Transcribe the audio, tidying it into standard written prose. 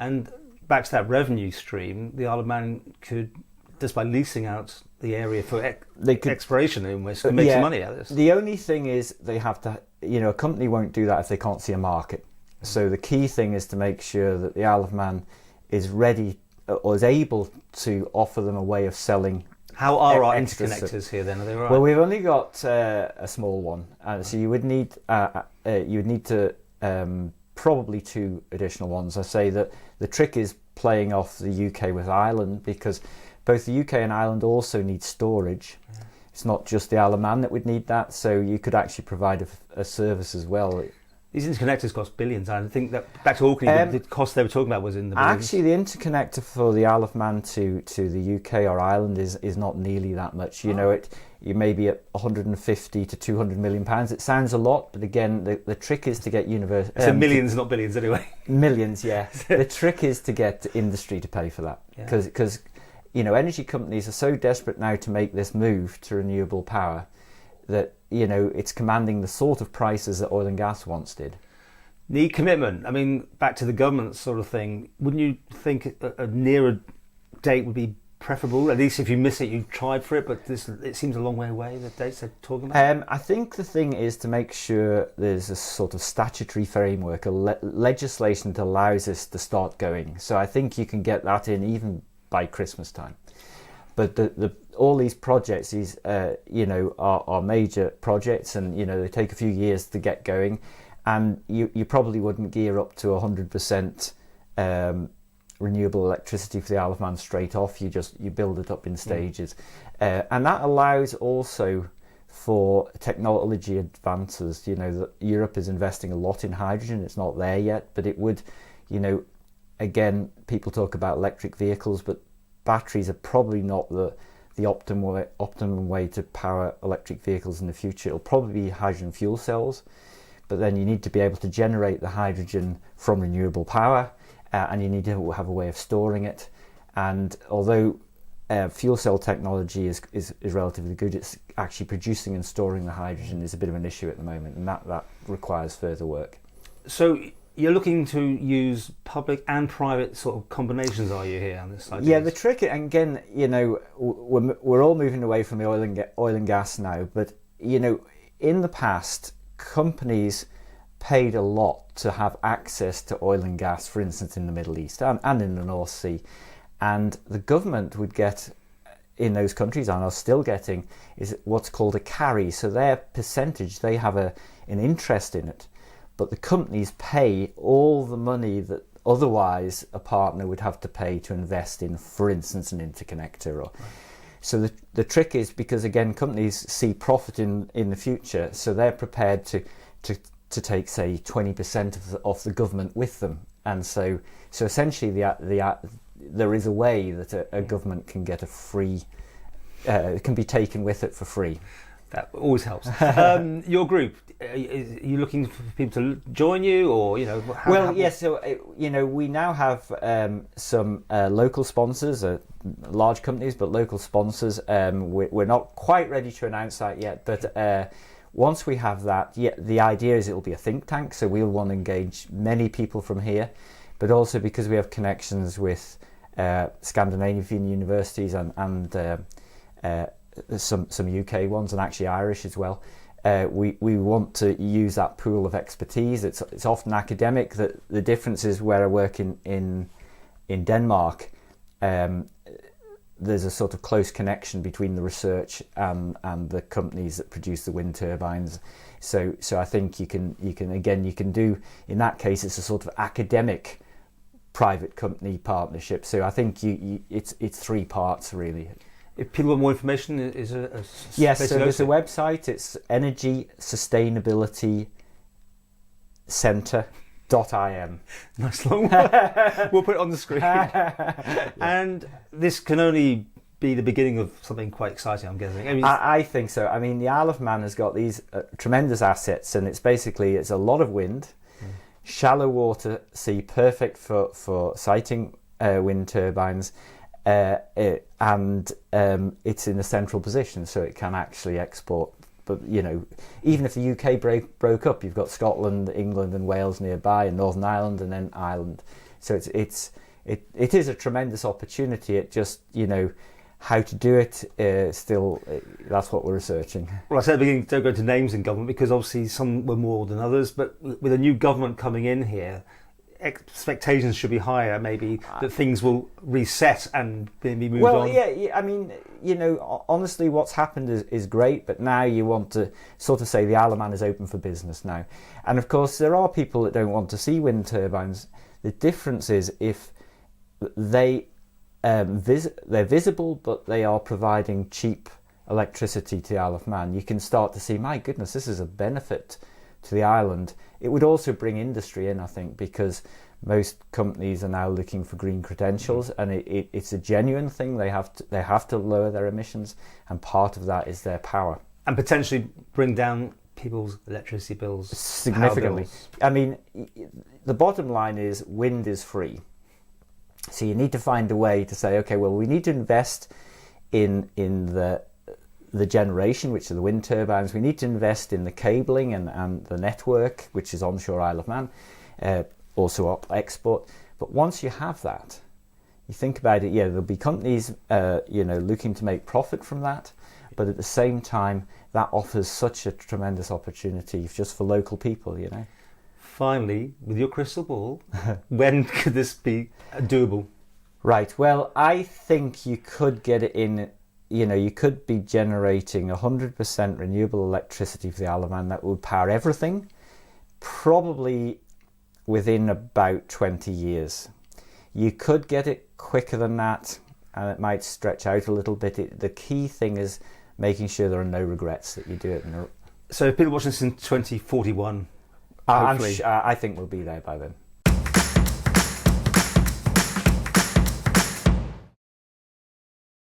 And back to that revenue stream, the Isle of Man could, just by leasing out the area for exploration in which, make some money out of this. The only thing is they have to, a company won't do that if they can't see a market. So the key thing is to make sure that the Isle of Man is ready or is able to offer them a way of selling. How are our interconnectors here then? Are they right? Well, we've only got a small one, so you would need to probably 2 additional ones. I say that the trick is playing off the UK with Ireland, because both the UK and Ireland also need storage. Yeah. It's not just the Isle of Man that would need that, so you could actually provide a service as well. These interconnectors cost billions. I think that back to Orkney, the cost they were talking about was in the billions. Actually, the interconnector for the Isle of Man to the UK or Ireland is not nearly that much. You may be at 150 to 200 million pounds. It sounds a lot, but again, the trick is to get university. So millions, not billions, anyway. Millions, yeah. The trick is to get industry to pay for that, because energy companies are so desperate now to make this move to renewable power that it's commanding the sort of prices that oil and gas once did. Need commitment. I mean, back to the government sort of thing. Wouldn't you think a nearer date would be preferable? At least if you miss it, you tried for it, but it seems a long way away, the dates they're talking about. I think the thing is to make sure there's a sort of statutory framework, legislation that allows us to start going. So I think you can get that in even by Christmas time. But all these projects, are major projects, and they take a few years to get going, and you probably wouldn't gear up to 100% renewable electricity for the Isle of Man straight off. You build it up in stages, and that allows also for technology advances. That Europe is investing a lot in hydrogen. It's not there yet, but it would. Again, people talk about electric vehicles, but batteries are probably not the optimum way to power electric vehicles in the future. It'll probably be hydrogen fuel cells, but then you need to be able to generate the hydrogen from renewable power, and you need to have a way of storing it. And although fuel cell technology is relatively good, it's actually producing and storing the hydrogen is a bit of an issue at the moment, and that requires further work. So you're looking to use public and private sort of combinations, are you, here on this side? Yeah, the trick, and again, we're all moving away from the oil and gas now, but in the past, companies paid a lot to have access to oil and gas, for instance, in the Middle East and in the North Sea, and the government would get in those countries, and are still getting, is what's called a carry. So their percentage, they have an interest in it. But the companies pay all the money that otherwise a partner would have to pay to invest in, for instance, an interconnector. So the trick is, because again, companies see profit in the future, so they're prepared to take, say, 20% of the government with them, and so essentially there is a way that a government can get a free, can be taken with it for free. That always helps. Your group, are you looking for people to join you, or yes. So we now have some local sponsors, large companies, but local sponsors. We're not quite ready to announce that yet, but once we have that, the idea is it will be a think tank. So we'll want to engage many people from here, but also because we have connections with Scandinavian universities and some UK ones, and actually Irish as well. We want to use that pool of expertise. It's often academic. That the difference is where I work in Denmark, there's a sort of close connection between the research and the companies that produce the wind turbines. So I think you can do, in that case, it's a sort of academic private company partnership. So I think it's 3 parts really. If people want more information, is there a yes, so there's a website. It's Energy Sustainability Centre.im. Nice long one. We'll put it on the screen. Yeah. And this can only be the beginning of something quite exciting, I'm guessing. I think so. I mean, the Isle of Man has got these tremendous assets, and it's a lot of wind, shallow water sea, perfect for siting wind turbines. And it's in a central position, so it can actually export. But even if the UK broke up, you've got Scotland, England and Wales nearby, and Northern Ireland, and then Ireland. So it is a tremendous opportunity. It just, how to do it, that's what we're researching. Well, I said at the beginning, don't go into names in government because obviously some were more than others, but with a new government coming in here, expectations should be higher, maybe, that things will reset and then be moved on. Well, yeah, I mean, honestly, what's happened is great, but now you want to sort of say the Isle of Man is open for business now. And of course, there are people that don't want to see wind turbines. The difference is if they're visible, but they are providing cheap electricity to the Isle of Man, you can start to see, my goodness, this is a benefit to the island. It would also bring industry in, I think, because most companies are now looking for green credentials, and it's a genuine thing. They have to lower their emissions, and part of that is their power, and potentially bring down people's electricity bills significantly. Bills. I mean, the bottom line is wind is free, so you need to find a way to say, okay, well, we need to invest in the generation, which are the wind turbines. We need to invest in the cabling and the network, which is onshore Isle of Man, also export. But once you have that, you think about it, there'll be companies looking to make profit from that, but at the same time that offers such a tremendous opportunity just for local people. Finally, with your crystal ball, when could this be doable? Right, well, I think you could get it in. You could be generating 100% renewable electricity for the Isle of Man that would power everything, probably within about 20 years. You could get it quicker than that, and it might stretch out a little bit. The key thing is making sure there are no regrets that you do it. So if people watching this in 2041, I think we'll be there by then.